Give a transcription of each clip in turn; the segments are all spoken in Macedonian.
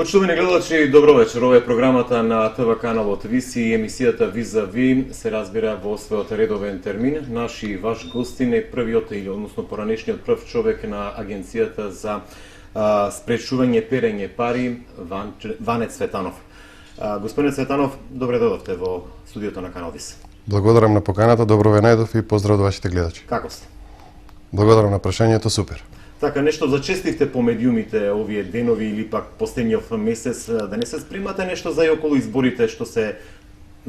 Почитувани гледачи, добро вечер. Ова е програмата на ТВ каналот Виси и емисијата Виза Ви се разбира во својот редовен термин. Наш и ваш гостин е првиот или односно поранешниот прв човек на агенцијата за спречување перење пари Ване Цветанов. Господин Цветанов, добре дојдовте во студиото на канал Виси. Благодарам на поканата, добро ве најдов и поздрав до вашите гледачи. Како сте? Благодарам на прашањето, супер. Така, нешто зачестивте по медиумите овие денови или пак последниот месец, да не се спремате нешто за и околу изборите што се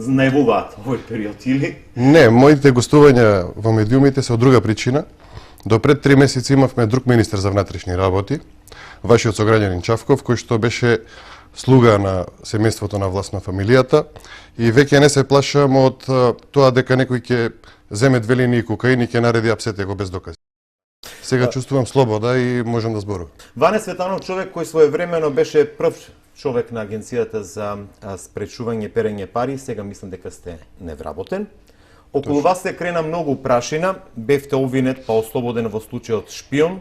најавуваат овој период, или? Не, моите гостувања во медиумите се од друга причина. До пред 3 месеци имавме друг министер за внатрешни работи, вашиот сограѓанин Чавков, кој што беше слуга на семејството на власт на фамилијата и веќе не се плашам од тоа дека некој ќе земе 2 линии кокаин и ќе нареди апсете без докази. Сега чувствувам слобода и можам да зборувам. Ване Цветанов, човек кој своевремено беше прв човек на агенцијата за спречување перење пари, сега мислам дека сте невработен. Околу вас се крена многу прашина, бевте обвинет па ослободен во случајот шпион,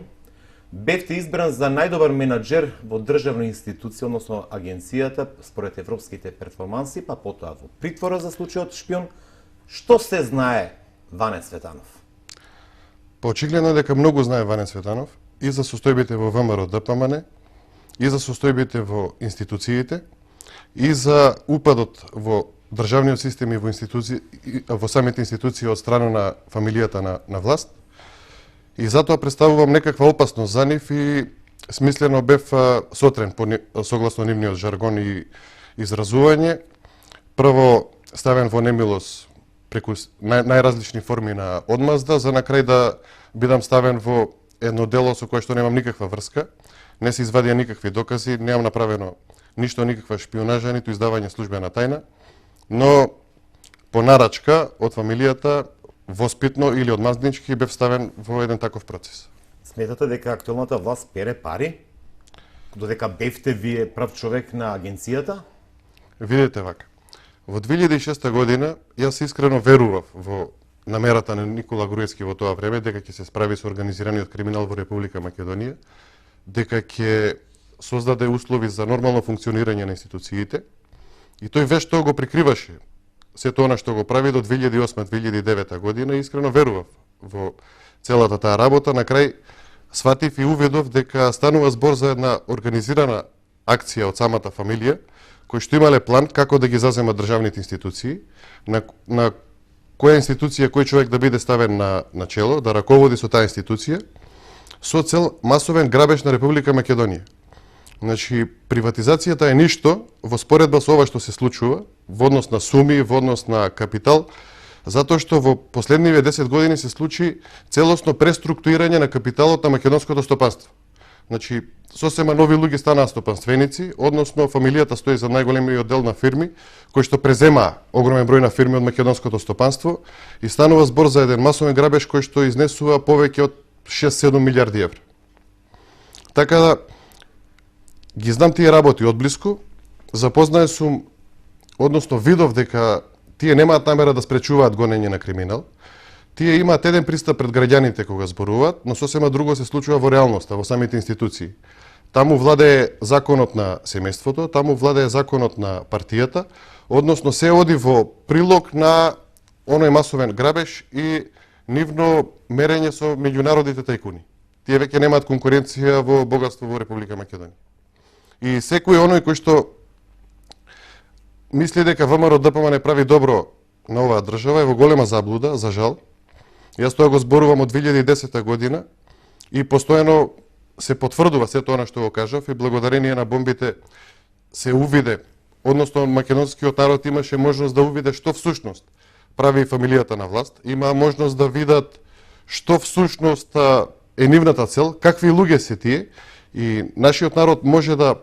бевте избран за најдобар менаџер во државна институција, односно агенцијата, според европските перформанси, па потоа во притвора за случајот шпион. Што се знае Ване Цветанов? Очигледно е дека многу знае Ване Цветанов и за состојбите во ВМРО ДПМН, и за состојбите во институциите, и за упадот во државниот систем и во самите институции од страна на фамилијата на власт. И затоа представувам некаква опасност за нив и смислено бев сотрен согласно нивниот жаргон и изразување. Прво ставен во немилост преку најразлични форми на одмазда, за на крај да бидам ставен во едно дело со кое што немам никаква врска, не се извадија никакви докази, немам направено ништо, никаква шпионажа, ниту издавање службена тајна, но по нарачка од фамилијата, воспитно или одмазднички, бев ставен во еден таков процес. Сметате дека актуелната власт пере пари? Додека бевте вие прав човек на агенцијата? Видете вака. Во 2006 година јас искрено верував во намерата на Никола Груевски во тоа време дека ќе се справи со организираниот криминал во Република Македонија, дека ќе создаде услови за нормално функционирање на институциите и тој вешто го прикриваше сето она што го прави до 2008-2009 година и искрено верував во целата таа работа. На крај сватив и увидов дека станува збор за една организирана акција од самата фамилија, кои што имале план како да ги заземат државните институции, на која институција кој човек да биде ставен на чело, да раководи со таа институција, со цел масовен грабеж на Република Македонија. Значи, приватизацијата е ништо во споредба со ова што се случува, во однос на суми, во однос на капитал, затоа што во последниве 10 години се случи целосно преструктурирање на капиталот на македонското стопанство. Значи, сосема нови луѓе станаа стопанственици, односно фамилијата стои за најголемиот дел на фирми, кои што презема огромен број на фирми од македонското стопанство и станува збор за еден масовен грабеж кој што изнесува повеќе од 6-7 милиарди евра. Така да, ги знам тие работи одблиску, запознаен сум, односно видов дека тие немаат намера да спречуваат гонење на криминал. Тие имаат еден пристап пред граѓаните кога зборуваат, но сосема друго се случува во реалноста, во самите институции. Таму владее законот на семејството, таму владее законот на партијата, односно се оди во прилог на оној масовен грабеж и нивно мерење со меѓународните тајкуни. Тие веќе немаат конкуренција во богатство во Република Македонија. И секој оној кој што мисли дека ВМРО ДПМН не прави добро на оваа држава е во голема заблуда, за жал. Јас тоа го зборувам од 2010 година и постојано се потврдува сето она што го кажав и благодарение на бомбите се увиде, односно македонскиот народ имаше можност да увиде што всушност прави фамилијата на власт, има можност да видат што всушност е нивната цел, какви луѓе се тие и нашиот народ може да,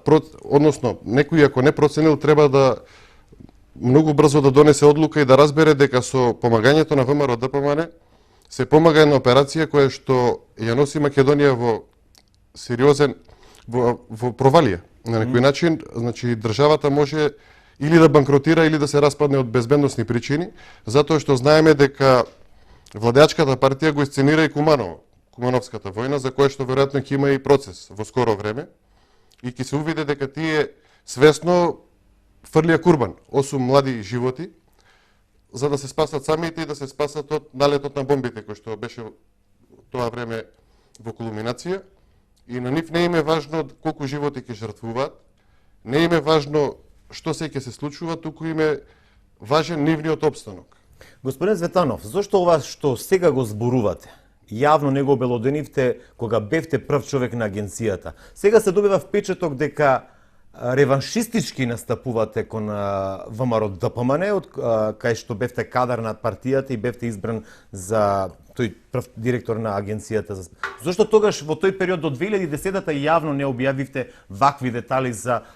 односно некој ако не проценил треба да многу брзо да донесе одлука и да разбере дека со помагањето на ВМРО ДПМН се помага една операција која што ја носи Македонија во сериозен во провалија. На некој начин, значи државата може или да банкротира или да се распадне од безбедносни причини, затоа што знаеме дека владеачката партија гоисценира и Куманово, Кумановската војна, за која што веројатно ќе има и процес во скоро време и ќе се увиде дека тие свесно фрлија курбан 8 млади животи за да се спасат самите и да се спасат од налетот на бомбите кој што беше тоа време во кулминација, и на нив не им е важно колку животи ќе жртвуваат, не им е важно што се ќе се случува, туку им е важен нивниот опстанок. Господин Цветанов, зошто ова што сега го зборувате, јавно не го обелоденивте кога бевте прв човек на агенцијата? Сега се добива впечаток дека реваншистички настапувате кон ВМРО ДПМН, кај што бевте кадар на партијата и бевте избран за тој прв директор на агенцијата. Зошто тогаш во тој период до 2010-та јавно не објавивте вакви детали за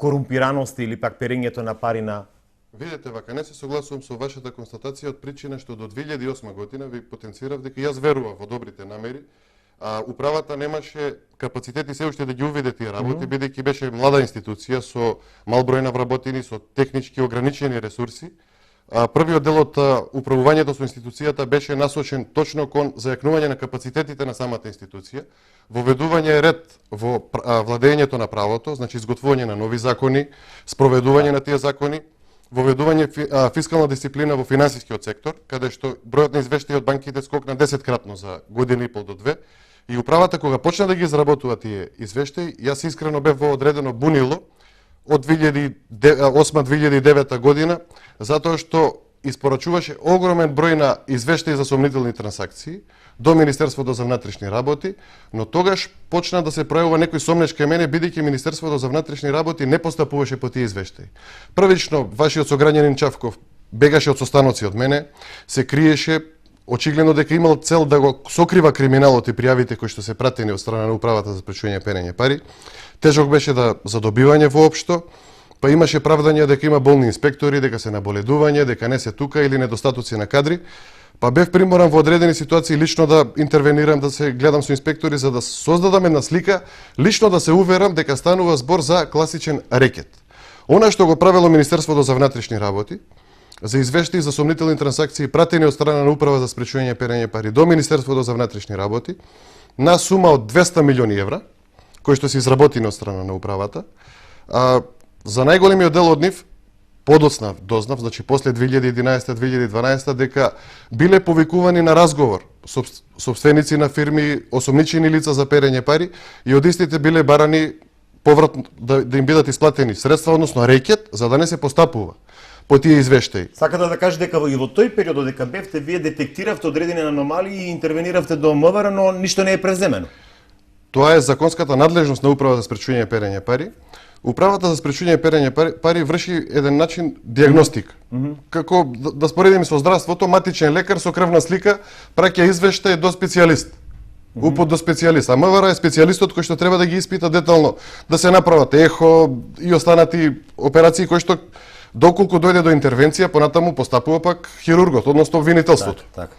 корумпираност или пак перењето на пари на... Видете, вака, не се согласувам со вашата констатација од причина што до 2008 година ви потенцирав дека јас верував во добрите намери, а управата немаше капацитети се уште да ги увиде тие работи, бидејќи беше млада институција со мал број на вработени, со технички ограничени ресурси. Првиот дел од управувањето со институцијата беше насочен точно кон зајакнување на капацитетите на самата институција, воведување ред во владењето на правото, значи изготвување на нови закони, спроведување на тие закони, воведување фискална дисциплина во финансискиот сектор, каде што бројот на извештаи од банките скокна 10-кратно за година и пол до 2, и управата кога почна да ги изработува тие извештаи, јас искрено бев во одредено бунило од 2008-2009 година, затоа што испорачуваше огромен број на извештаи за сомнителни трансакции до Министерството за внатрешни работи, но тогаш почна да се пројавува некој сомнеж кај мене, бидејќи Министерството за внатрешни работи не постапуваше по тие извештаи. Првично, вашиот сограѓанин Чавков бегаше од состаноци од мене, се криеше, очигледно дека имал цел да го сокрива криминалот и пријавите кои што се пратени од страна на управата за спречување перење пари. Тежок беше да задобивање воопшто, па имаше правдање дека има болни инспектори, дека се наболедување, дека не се тука или недостатоци на кадри. Па бев приморан во одредени ситуации лично да интервенирам, да се гледам со инспектори за да создадам една слика, лично да се уверам дека станува збор за класичен рекет. Она што го правело Министерството за внатрешни работи, за извештаи за сомнителни трансакции пратени од страна на Управа за спречување перење пари до Министерството за внатрешни работи, на сума од 200 милиони евра, кои што се изработени од страна на управата. За најголемиот дел од нив дознав, значи после 2011-2012, дека биле повикувани на разговор собственици на фирми, осомничени лица за перење пари, и од истите биле барани поврат да им бидат исплатени средства, односно рекет, за да не се постапува по тие извештаи. Сакате да кажете дека и во тој период дека бевте, вие детектиравте одредени аномалии и интервениравте до МВР, но ништо не е преземено? Тоа е законската надлежност на Управа за спречување перење пари. Управата за спречување перење пари врши еден начин диагностика. Како да споредиме со здравството, матичен лекар со крвна слика праќа извештај до специјалист. Упот до специјалист. А МВР е специјалистот кој што треба да ги испита детално, да се направат ехо и останати операции кои што доколку дојде до интервенција, понатаму постапува пак хирургот, односно обвинителството. Так.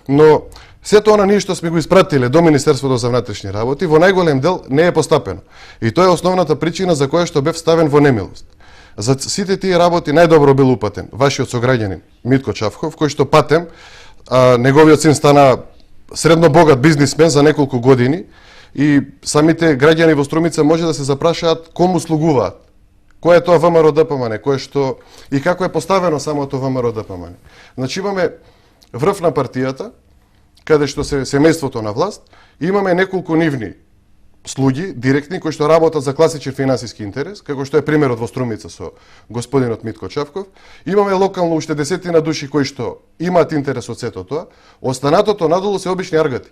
Но сето она ние што сме го испратиле до Министерството за внатрешни работи, во најголем дел не е постапено. И тоа е основната причина за која што бев ставен во немилост. За сите тие работи најдобро бил упатен вашиот сограѓанин Митко Чавков, кој што патем, неговиот син стана средно богат бизнисмен за неколку години, и самите граѓани во Струмица може да се запрашаат кому слугуваат. Кој е тоа ВМРО ДПМН, кој што и како е поставено самото ВМРО ДПМН. Значи имаме врв на партијата, каде што се семејството на власт, имаме неколку нивни слуги, директни, кои што работат за класичен финансиски интерес, како што е примерот во Струмица со господинот Митко Чавков. Имаме локално уште десетина души кои што имаат интерес од сето тоа. Останатото надолу се обични аргати,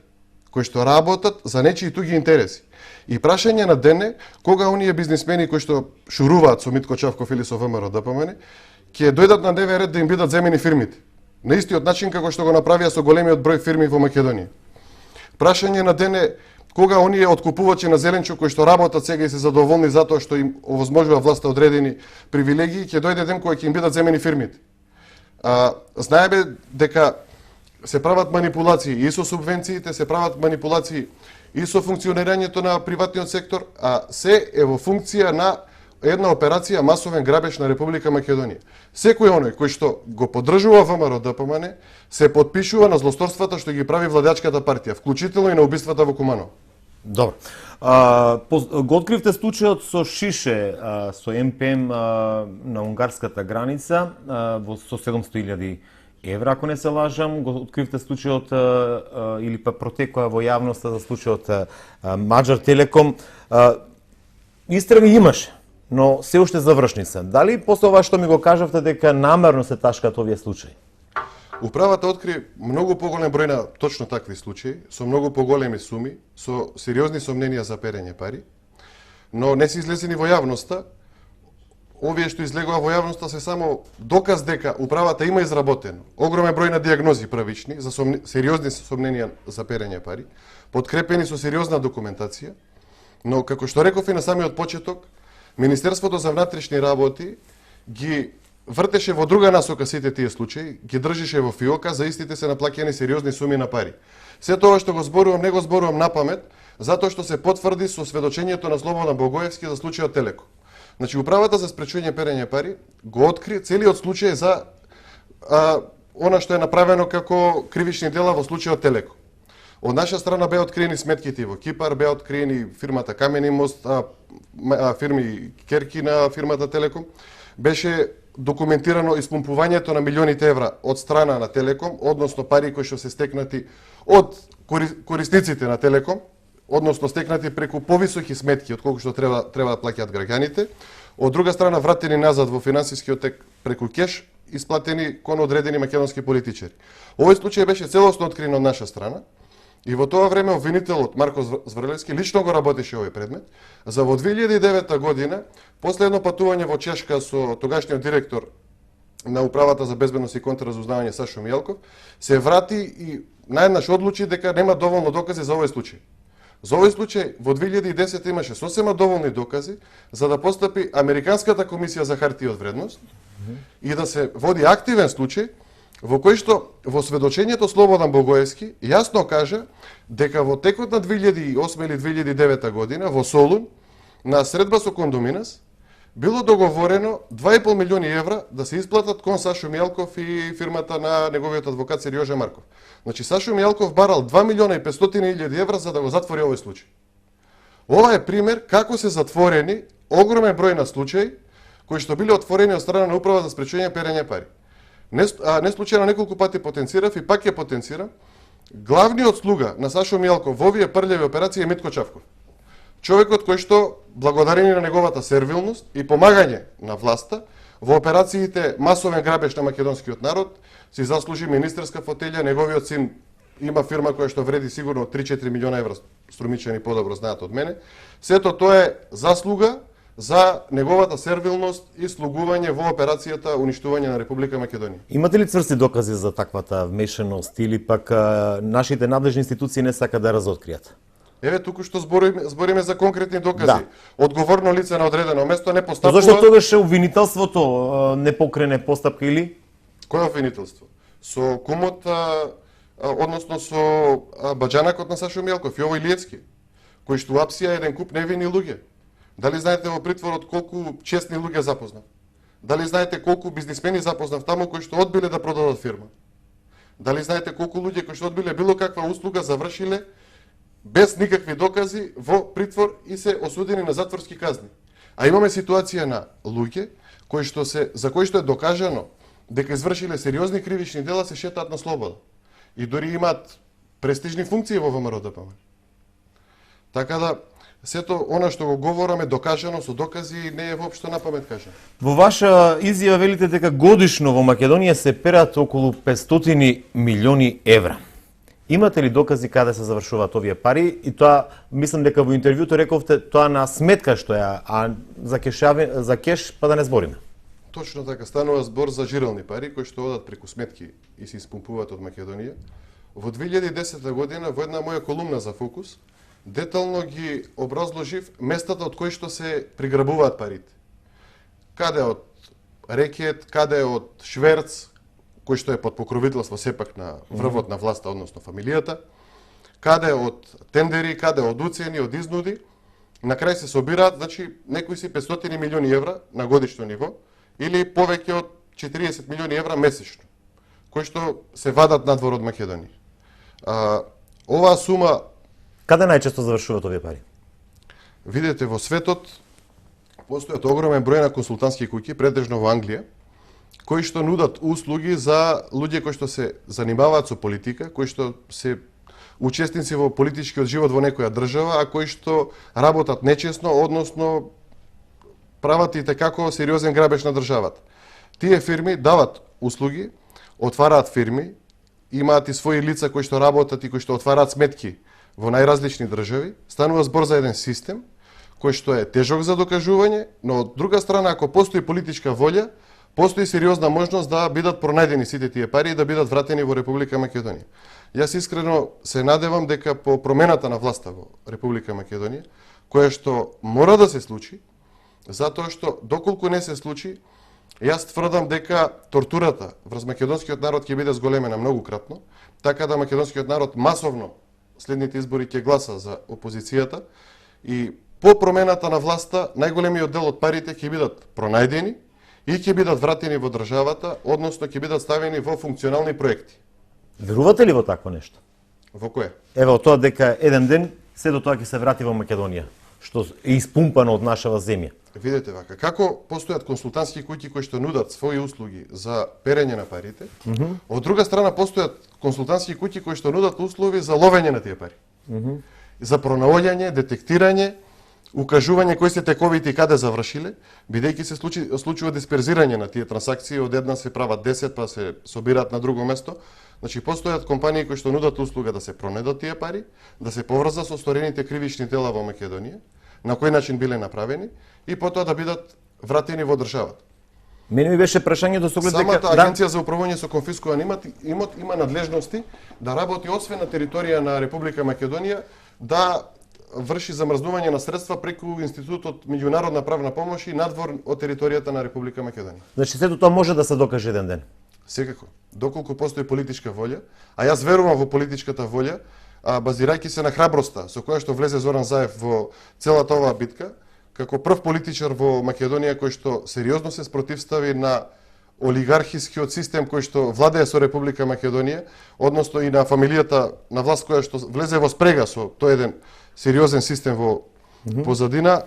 кои што работат за нечии туги интереси. И прашање на дене, кога оние бизнисмени кои што шуруваат со Митко Чавков или со ВМРО ДПМН, ќе дојдат на дневен ред да им бидат земени фирмите. На истиот начин како што го направија со големиот број фирми во Македонија. Прашање на дене, кога оние откупувачи на зеленчук кои што работат сега и се задоволни затоа што им овозможува власта одредени привилегии, ќе дојде ден кога ќе им бидат земени фирмите. Знаеме дека се прават манипулации и со субвенциите, се прават манипулации и со функционирањето на приватниот сектор, а се е во функција на една операција масовен грабеж на Република Македонија. Секој оној кој што го поддржува ВМРО ДПМН се подпишува на злосторствата што ги прави владеачката партија, вклучително и на убиствата во Куманово. Добро. Го откривте случајот со Шише, со МПМ на унгарската граница, со 700.000 евра, ако не се лажам. Го откривте случајот или па протекоа во јавноста за случајот Маđар Телеком. Истраги имаше, но се уште завршница. Дали после ова што ми го кажавте дека намерно се ташкаат овие случаи? Управата откри многу поголем број на точно такви случаи, со многу поголеми суми, со сериозни сомненија за перење пари, но не се излезени во јавноста. Овие што излегува во јавноста се само доказ дека управата има изработено огромен број на дијагнози првични за сериозни сомненија за перење пари, подкрепени со сериозна документација, но како што реков и на самиот почеток, Министерството за внатрешни работи ги вртеше во друга насока сите тие случаи, ги држише во фиока, за истите се наплаќени сериозни суми на пари. Се тоа што го зборувам, не го зборувам на памет, затоа што се потврди со сведочењето на Слободан Богоевски за случајот Телеком. Значи, Управата за спречување перење пари го откри целиот случај за она што е направено како кривични дела во случајот Телеком. Од наша страна беа откриени сметките во Кипар, беа откриени фирмата Камени мост, фирми керки на фирмата Телеком. Беше документирано испумпувањето на милионите евра од страна на Телеком, односно пари кои што се стекнати од корисниците на Телеком, односно стекнати преку повисоки сметки од колку што треба да плаќаат граѓаните. Од друга страна вратени назад во финансискиот тек преку кеш, исплатени кон одредени македонски политичари. Овој случај беше целосно открит од наша страна и во тоа време обвинителот Марко Зврлевски лично го работеше овој предмет. За во 2009 година, после едно патување во Чешка со тогашниот директор на Управата за безбедност и контраразузнавање Сашо Мијалков, се врати и наеднаш одлучи дека нема доволно докази за овој случај. За овој случај во 2010 имаше сосема доволни докази за да постапи Американската комисија за хартија од вредност и да се води активен случај во кој што во сведочењето Слободан Богоевски јасно кажа дека во текот на 2008 или 2009 година во Солун на средба со Кондоминас било договорено 2,5 милиони евра да се исплатат кон Сашо Мијалков и фирмата на неговиот адвокат Серјожа Марков. Значи Сашо Мијалков барал 2 милиона и 500 илјади евра за да го затвори овој случај. Ова е пример како се затворени огромен број на случаи кои што биле отворени од страна на Управа за спречување перење пари. Не случајно неколку пати потенцирав и пак ја потенцирам. Главниот слуга на Сашо Мијалков во овие прљави операции е Митко Чавков. Човекот кој што, благодарение на неговата сервилност и помагање на власта, во операциите масовен грабеж на македонскиот народ, си заслужи министерска фотелја, неговиот син има фирма која што вреди сигурно 3-4 милиона евра, струмичани подобро знаат од мене. Сето тоа е заслуга за неговата сервилност и слугување во операцијата уништување на Република Македонија. Имате ли цврсти докази за таквата вмешаност или пак нашите надлежни институции не сакаат да разоткријат? Еве туку што збориме за конкретни докази. Да. Одговорно лице на одредено место не постапува. Зошто тогаш обвинителството не покрене постапка или? Кој обвинителство? Со кумот, односно со баџанакот на Сашо Мијалков, Јово Илиевски, кој што апсија еден куп невини луѓе. Дали знаете во притворот колку честни луѓе запознав? Дали знаете колку бизнисмени запознав таму кои што одбиле да продадат фирма? Дали знаете колку луѓе кои што одбиле било каква услуга завршиле без никакви докази во притвор и се осудени на затворски казни? А имаме ситуација на луѓе за кои што е докажано дека извршиле сериозни кривични дела, се шетаат на слобода и дури имаат престижни функции во ВМРО-ДПМН. Така да сето она што го говораме докажано со докази не е воопшто на памет кажано. Во ваша изјава велите дека годишно во Македонија се перат околу 500 милиони евра. Имате ли докази каде се завршуваат овие пари? И тоа, мислам дека во интервјуто рековте тоа на сметка што е, а за кеш па да не збориме. Точно така, станува збор за жирални пари кои што одат преку сметки и се испумпуваат од Македонија. Во 2010 година во една моја колумна за Фокус детално ги образложив местата од кои што се приграбуваат парите. Каде од рекет, каде од шверц, кој што е под покровителство сепак на врвот на власта, односно фамилијата, каде од тендери, каде од уцени, од изнуди, на крај се собираат, значи, некои си 500 милиони евра на годишно ниво, или повеќе од 40 милиони евра месечно, кои што се вадат надвор од Македонија. Оваа сума... Каде најчесто завршуваат овие пари? видете во светот постојат огромен број на консултантски куќи, претежно во Англија, кои што нудат услуги за луѓе кои што се занимаваат со политика, кои што се учесници во политичкиот живот во некоја држава, а кои што работат нечесно, односно прават и како сериозен грабеж на државата. Тие фирми дават услуги, отвараат фирми, имаат и своји лица кои што работат и кои што отвараат сметки во најразлични држави. Станува збор за еден систем кој што е тежок за докажување, но од друга страна, ако постои политичка волја, постои сериозна можност да бидат пронајдени сите тие пари и да бидат вратени во Република Македонија. Јас искрено се надевам дека по промената на власта во Република Македонија, која што мора да се случи, затоа што доколку не се случи, јас тврдам дека тортурата врз македонскиот народ ќе биде зголемена многукратно, така да македонскиот народ масовно следните избори ќе гласа за опозицијата и по промената на власта најголемиот дел од парите ќе бидат пронајдени и ќе бидат вратени во државата, односно ќе бидат ставени во функционални проекти. Верувате ли во такво нешто? Во кое? Ево тоа дека еден ден се до тоа ќе се врати во Македонија, што е испумпано од нашава земја. Видете вака, како постојат консултантски куќи кои што нудат своји услуги за перење на парите, од друга страна постојат консултантски куќи кои што нудат услуги за ловење на тие пари. За пронаоѓање, детектирање, укажување кои се тековите и каде завршиле, бидејќи се случува дисперзирање на тие трансакции, од една се прават 10 па се собираат на друго место. Значи постојат компании кои што нудат услуга да се пронајдат тие пари, да се поврзат со сторените кривични дела во Македонија, на кој начин биле направени и потоа да бидат вратени во државата. Мене ми беше прашањето со оглед дека самата агенција за управување со конфискуван имот има надлежности да работи освен на територија на Република Македонија, да врши замрзнување на средства преку Институтот меѓународна правна помош и надвор од територијата на Република Македонија. Значи сето тоа може да се докаже еден ден. Секако, доколку постои политичка волја, а јас верувам во политичката волја, базирајќи се на храброста со која што влезе Зоран Заев во целата оваа битка, како прв политичар во Македонија кој што сериозно се спротивстави на олигархискиот систем кој што владее со Република Македонија, односно и на фамилијата на власт која што влезе во спрега со тој еден сериозен систем во позадина.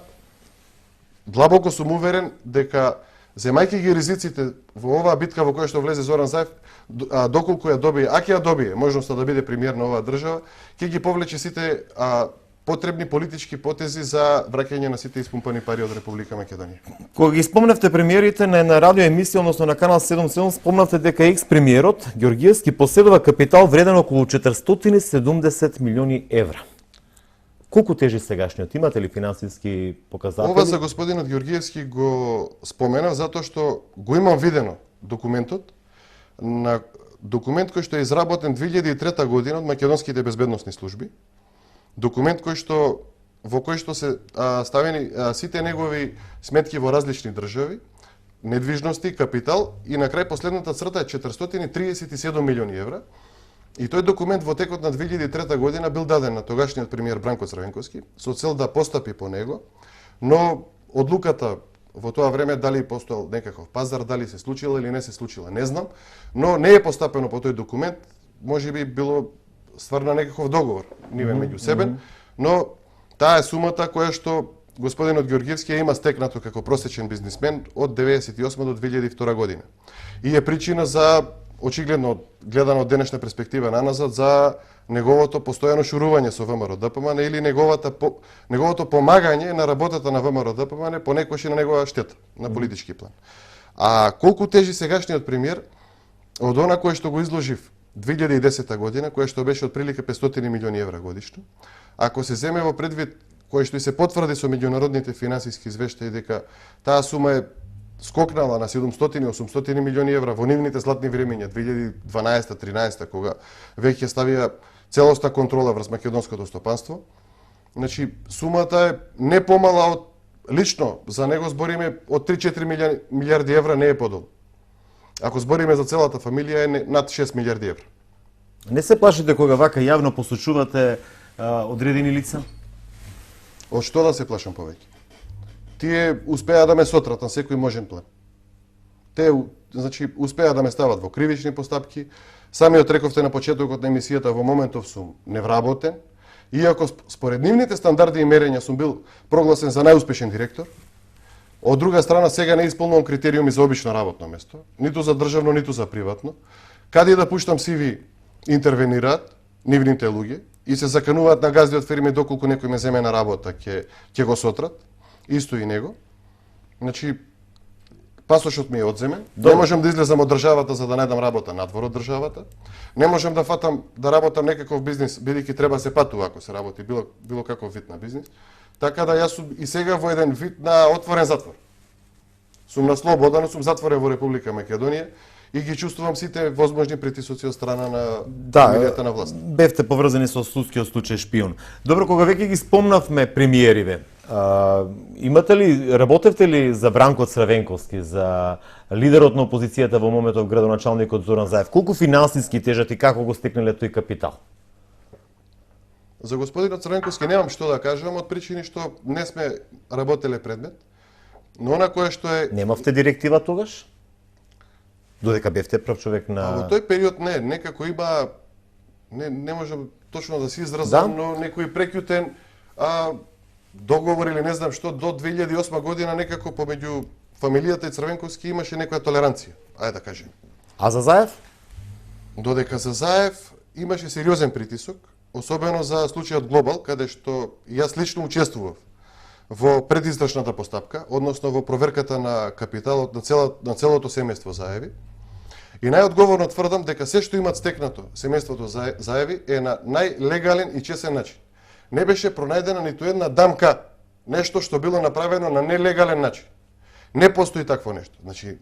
Длабоко сум уверен дека земајќи ги ризиците во оваа битка во која што влезе Зоран Заев, доколку ја добие, а ќе ја добие можноста да биде премиер на оваа држава, ќе ги повлече сите потребни политички потези за враќање на сите испумпани пари од Република Македонија. Кога ги спомнавте премиерите на една радио емисија, односно на канал 77, спомнавте дека екс-премиерот Ѓорѓиевски поседува капитал вреден околу 470 милиони евра. Колку тежи сегашниот? Имате ли финансиски показатели? Ова за господинот Ѓорѓиевски го споменав затоа што го имам видено документот, на документ кој што е изработен 2003 година од македонските безбедносни служби. Документ во кој што се ставени сите негови сметки во различни држави, недвижности, капитал и на крај последната црта е 437 милиони евра. И тој документ во текот на 2003 година бил даден на тогашниот премиер Бранко Црвенковски со цел да постапи по него, но одлуката во тоа време дали постоел некаков пазар, дали се случила или не се случила, не знам, но не е постапено по тој документ, можеби било ствар на некаков договор ниве меѓусебен, но таа е сумата која што господинот Ѓорѓиевски има стекнато како просечен бизнисмен од 1998 до 2002 година. И е причина за, очигледно гледано од денешна перспектива наназад, за неговото постојано шурување со ВМРО ДПМН или неговото помагање на работата на ВМРО ДПМН понекогаш и на негова штета на политички план. А колку тежи сегашниот премиер од она кое што го изложив 2010 година, која што беше отприлика 500 милиони евра годишно, ако се земе во предвид кој што и се потврди со меѓународните финансиски извештаи дека таа сума е скокнала на 700-800 милиони евра во нивните златни времења 2012-13, кога веќе ставија целосна контрола врз македонското стопанство. Значи, сумата е не помала од, лично за него збориме, од 3-4 милиарди евра, не е подолу. Ако збориме за целата фамилија е над 6 милиарди евра. Не се плашите кога вака јавно посочувате одредени лица? Од што да се плашам повеќе? Тие успеа да ме сотрат на секој можен план. Те, значи, успеа да ме стават во кривични постапки. Самиот рековте на почетокот на емисијата, во моментов сум невработен Иако според нивните стандарди и мерења сум бил прогласен за најуспешен директор, од друга страна сега не исполнувам критериуми за обично работно место, ниту за државно, ниту за приватно. Каде и да пуштам CV, интервенираат нивните луѓе и се закануваат на газди од фирми доколку некој ме земе на работа, ќе го сотрат, исто и него. Значи, пасошот ми е одземен, не можам да излезам од државата за да најдам работа надвор од државата, не можам да фатам да работам некаков бизнис, бидејќи треба се патува ако се работи било каков вид на бизнис. Така да јас сум и сега во еден вид на отворен затвор. Сум на слобода, но сум затворен во Република Македонија и ги чувствувам сите возможни притисоци од страна на фамилијата на власт. Бевте поврзани со судскиот случај шпион. Добро, кога веќе ги спомнавме премиериве, работевте ли за Бранко Црвенковски, за лидерот на опозицијата во моментов градоначалникот Зоран Заев? Колку финансиски тежат и како го стекнале тој капитал? За господинот Црвенковски немам што да кажам од причини што не сме работеле предмет, но она кое што е... Немавте директива тогаш? Додека бевте прв човек на... Во тој период некако има... Не можам точно да се изразам, Да? но некој прекјутен договор или не знам што, до 2008 година некако помеѓу фамилијата и Црвенковски имаше некоја толеранција, ајде да кажем. А за Заев? Додека за Заев имаше сериозен притисок, особено за случајот Глобал, каде што јас лично учествував во предизрачната постапка, односно во проверката на капиталот на целото семејство Заеви. И најодговорно тврдам дека се што имат стекнато семејството Заеви е на најлегален и честен начин. Не беше пронајдена ниту една дамка, нешто што било направено на нелегален начин. Не постои такво нешто. Значи,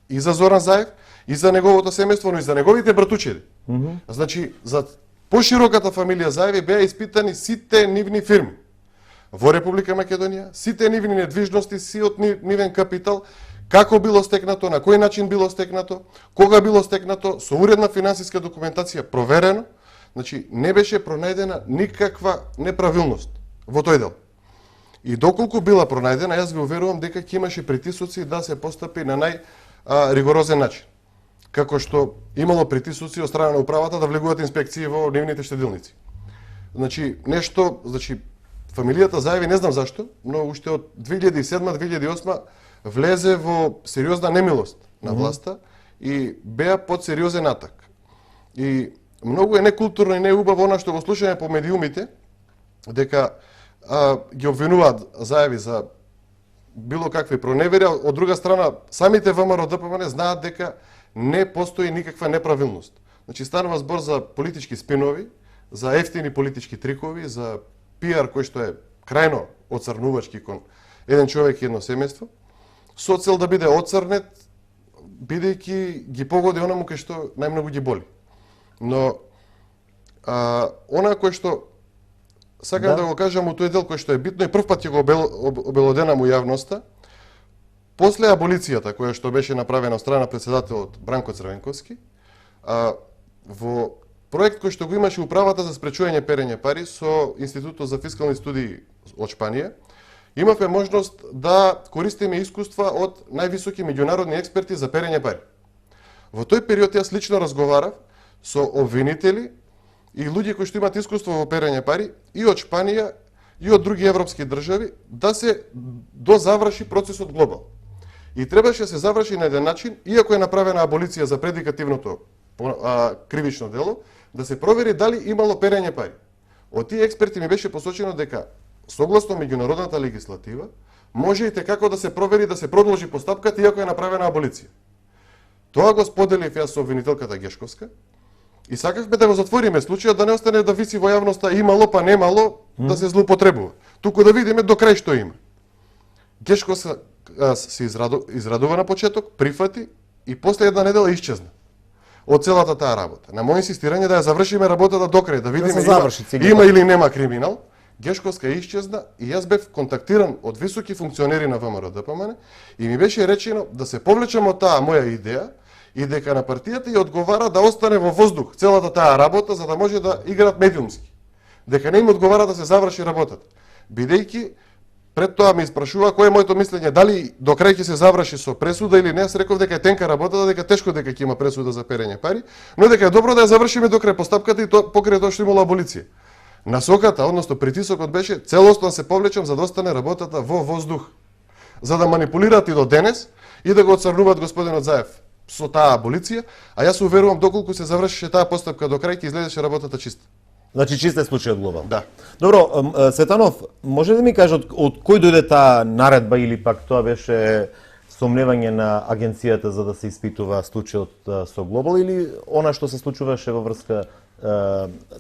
и за Зоран Заев, и за неговото семејство, но и за неговите братучеди. Значи, за пошироката фамилија Заеви беа испитани сите нивни фирми во Република Македонија, сите нивни недвижности, сиот нивен капитал, како било стекнато, на кој начин било стекнато, кога било стекнато, со уредна финансиска документација проверено. Значи, не беше пронајдена никаква неправилност во тој дел. И доколку била пронајдена, јас ви уверувам дека ќе имаше притисоци да се постапи на најригорозен начин. Како што имало притисоци од страна на управата да влегуваат инспекции во нивните штедилници. Значи, фамилијата Заеви не знам зашто, но уште од 2007-2008 влезе во сериозна немилост на власта и беа под сериозен атак. И многу е некултурно и неубаво она што го слушаме по медиумите, дека ги обвинуваат Заеви за било какви проневери, од друга страна самите ВМРО ДПМН знаат дека не постои никаква неправилност. Значи станува збор за политички спинови, за ефтини политички трикови, за пиар кој што е крајно оцрнувачки кон еден човек и едно семејство, со цел да биде оцрнет, бидејќи ги погоди онаму кај што најмногу ги боли. Но она кој што сакам да го кажам у тој дел кој што е битно и првпат ќе го обелоденам у јавноста, после аболицијата која што беше направена од страна председателот Бранко Црвенковски, во проект кој што го имаше управата за спречување перење пари со Институтот за фискални студии од Шпанија, имавме можност да користиме искуства од највисоки меѓународни експерти за перење пари. Во тој период јас лично разговарав со обвинители и луѓе кои што имаат искуство во перење пари и од Шпанија и од други европски држави да се дозаврши процесот Глобал. И требаше да се заврши на еден начин, иако е направена аболиција за предикативното кривично дело, да се провери дали имало перење пари. Од тие експерти ми беше посочено дека согласно меѓународната легислатива може и како да се провери да се продолжи постапката иако е направена аболиција. Тоа го споделив јас со обвинителката Гешковска и сакавме да го затвориме случајот да не остане да виси во јавноста имало па немало да се злоупотребува. Туку да видиме до крај што има. Гешковска се израдува на почеток, прифати и после една недела исчезна од целата таа работа. На моје инсистирање да ја завршиме работата до крај, да видиме има или нема криминал, Гешковска исчезна и јас бев контактиран од високи функционери на ВМРО ДПМН и ми беше речено да се повлечам од таа моја идеја и дека на партијата ја одговара да остане во воздух целата таа работа за да може да играат медиумски. Дека не им одговара да се заврши работата. Бидејќи пред тоа ме испрашува кој е моето мислење, дали до крај ќе се заврши со пресуда или не, јас реков дека е тенка работата, дека тешко дека ќе има пресуда за перење пари, но дека е добро да ја завршиме до крај постапката и покрај тоа што имало аболиција. Насоката, односно притисокот беше целосно се повлечам за да остане работата во воздух. За да манипулираат и до денес и да го отцрнуваат господинот Заев со таа аболиција, а јас уверувам доколку се завршише таа постапка до крај ќе излезеше работата чиста. Значи чист е случајот глобално. Да. Добро, Цветанов, може да ми каже од кој дојде таа наредба или пак тоа беше сомневање на агенцијата за да се испитува случајот со Глобал или она што се случуваше во врска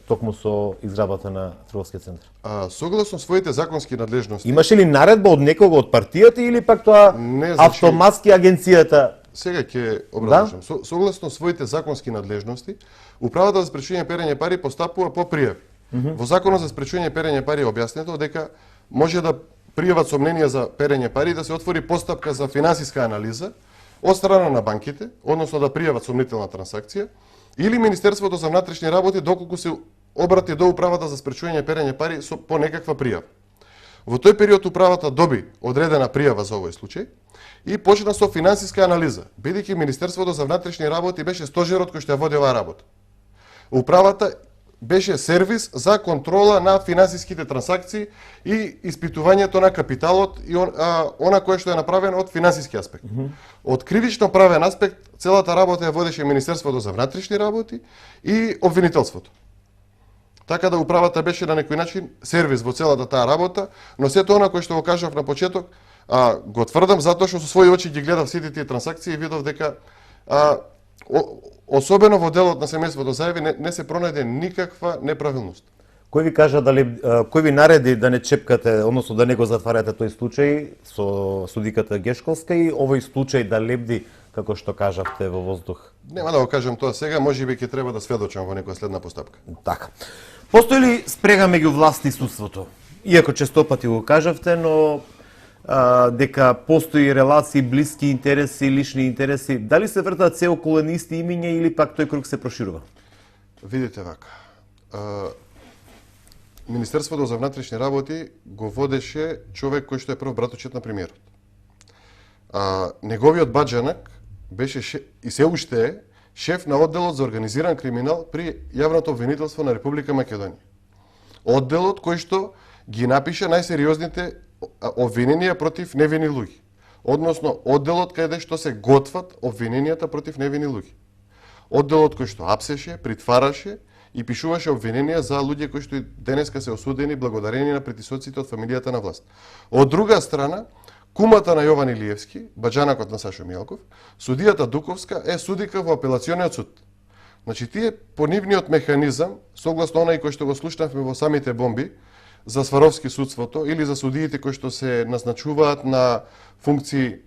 токму со изработа на трговскиот центар? Согласно своите законски надлежности, Имаше ли наредба од некого од партијата или пак тоа Не, значи- автоматски агенцијата? сега ќе образложам. Согласно своите законски надлежности, Управата за спречување перење пари постапува по пријави. Во Законот за спречување перење пари е објаснето дека може да пријават сомненија за перење пари и да се отвори постапка за финансиска анализа од страна на банките, односно да пријават сомнителна трансакција, или Министерството за внатрешни работи доколку се обрати до Управата за спречување перење пари по некаква пријава. Во тој период Управата доби одредена пријава за овој случај и почна со финансиска анализа, бидејќи Министерството за внатрешни работи беше стожерот кој што ја води оваа работа. Управата беше сервис за контрола на финансиските трансакции и испитувањето на капиталот и она кое што е направено од финансиски аспект. Од кривично правен аспект целата работа ја водеше Министерството за внатрешни работи и обвинителството. Така да управата беше на некој начин сервис во целата таа работа, но сето она кое што го кажав на почеток, го тврдам затоа што со своји очи ги гледав сите тие трансакции и видов дека особено во делот на семејството Заеви не се пронајде никаква неправилност. Кој ви кажа кој ви нареди да не чепкате, односно да не го затварате тој случај со судиката Гешковска и овој случај да лебди, како што кажавте, во воздух? Нема да го кажам тоа сега, можеби ќе треба да сведочам во некоја следна постапка. Така. Постои ли спрега меѓу власт и судството? Иако честопати го кажавте, но дека постои релации, блиски интереси, лични интереси, дали се вртат се околу исти имиња или пак тој круг се проширува? Видите вака. Министерството за внатрешни работи го водеше човек кој што е прв браточет на премиерот. Неговиот баџанак беше и се уште е шеф на одделот за организиран криминал при јавното обвинителство на Република Македонија. Одделот кој што ги напиша најсериозните обвиненија против невини луѓе. Односно, одделот каде што се готват обвиненијата против невини луѓе. Одделот кој што апсеше, притвараше и пишуваше обвиненија за луѓе кои што денеска се осудени благодарение на притисоците од фамилијата на власт. Од друга страна, кумата на Јован Илиевски, баџанакот на Сашо Мијалков, судијата Дуковска е судика во апелациониот суд. Значи, тие по нивниот механизам, согласно онај кој што го слушнавме во самите бомби, за Сваровски судството или за судиите кои што се назначуваат на функции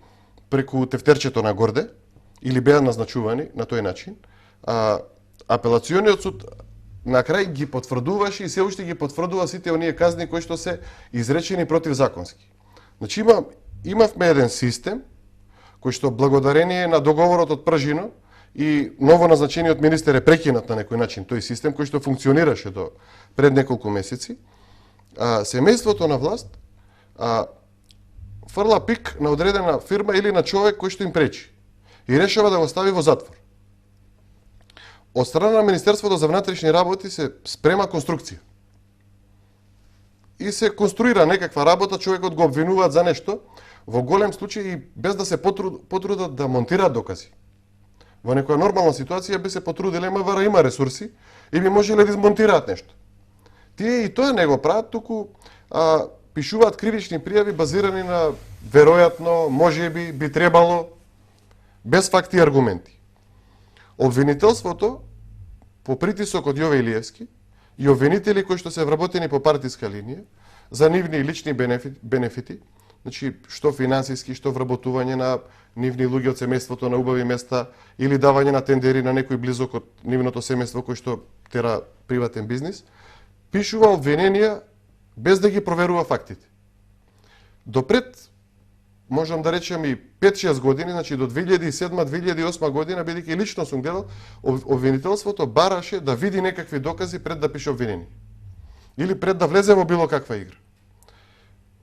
преку тефтерчето на Горде или беа назначувани на тој начин, апелациониот суд на крај ги потврдуваше и се уште ги потврдува сите оние казни кои што се изречени противзаконски. Значи имавме еден систем кој што благодарение на договорот од Пржино и ново назначениот министер е прекинат на некој начин тој систем кој што функционираше до пред неколку месеци. Семејството на власт фрла пик на одредена фирма или на човек кој што им пречи и решава да го стави во затвор. Од страна на Министерството за внатрешни работи се спрема конструкција. И се конструира некаква работа, човекот го обвинуваат за нешто, во голем случај и без да се потрудат да монтираат докази. Во некоја нормална ситуација би се потрудиле, МВР има ресурси и би можеле да измонтираат нешто. Тие и тоа не го прават, туку пишуваат кривични пријави базирани на веројатно, можеби, би требало, без факти и аргументи. Обвинителството, по притисок од Јове Илиевски и обвинители кои што се вработени по партиска линија, за нивни лични бенефити, значи што финансиски, што вработување на нивни луѓе од семејството на убави места или давање на тендери на некој близок од нивното семејство кој што тера приватен бизнис, пишува обвиненија без да ги проверува фактите. Допред, можам да речем и 5-6 години, значи до 2007-2008 година, бидејќи лично сум гледал, обвинителството бараше да види некакви докази пред да пише обвинение. Или пред да влезе во било каква игра.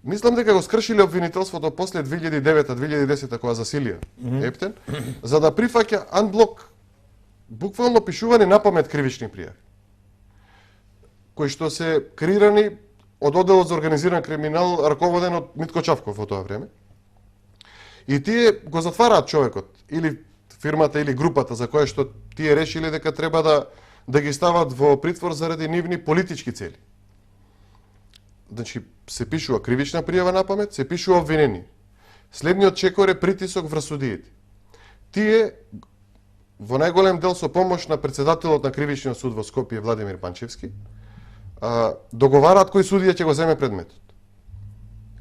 Мислам дека го скршиле обвинителството после 2009-2010 кога засилија Ептен, за да прифаќа анблок, буквално пишувани на памет кривични пријави. кои што се креирани од одделот за организиран криминал раководен од Митко Чавков во тоа време. И тие го затвараат човекот или фирмата или групата за која што тие решиле дека треба да ги стават во притвор заради нивни политички цели. Значи, се пишува кривична пријава на памет, се пишува обвинение. Следниот чекор е притисок врз судиите. Тие, во најголем дел со помош на председателот на Кривичниот суд во Скопје, Владимир Панчевски, договараат кој судија ќе го земе предметот.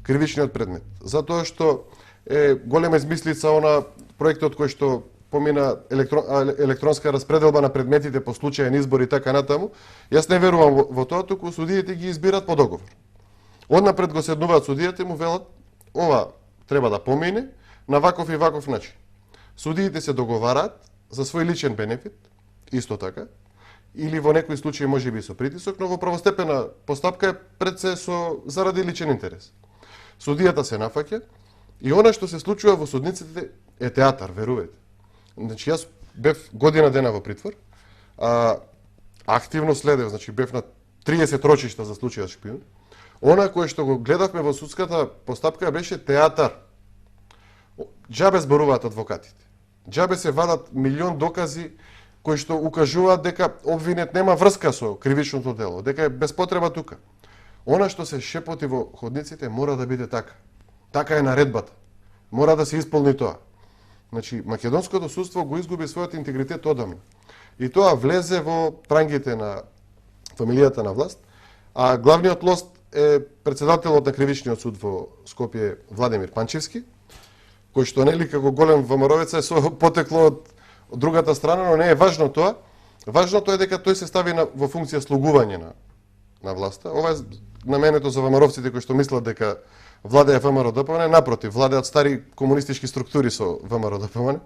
Кривичниот предмет. Затоа што е голема измислица она проектот кој што помина електронска распределба на предметите по случаен избор и така натаму. Јас не верувам во тоа, туку судиите ги избират по договор. Однапред го седнуваат судиите и му велат ова треба да помине на ваков и ваков начин. Судиите се договараат за свој личен бенефит, исто така, или во некои случаи може би со притисок, но во првостепена постапка е пред се заради личен интерес. Судијата се нафаќа и она што се случува во судниците е театар, верувате. Значи јас бев година дена во притвор, активно следев, значи бев на 30 рочишта за случајот шпион. Она кое што го гледавме во судската постапка беше театар. Џабе зборуваат адвокатите. Џабе се вадат милион докази кои што укажуваат дека обвинет нема врска со кривичното дело, дека е без потреба тука. Она што се шепоти во ходниците мора да биде така. Така е наредбата. Мора да се исполни тоа. Значи, македонското судство го изгуби својот интегритет одамна. И тоа влезе во прангите на фамилијата на власт, а главниот лост е председателот на Кривичниот суд во Скопје Владимир Панчевски, кој што нели како голем ВМРО-вец е со потекло од другата страна, но не е важно тоа. Важното е дека тој се стави во функција слугување на власта. Ова е наменето за ВМРО-вците кои што мислат дека владеја ВМРО-ДПМН, напротив, владеат стари комунистички структури со ВМРО-ДПМН,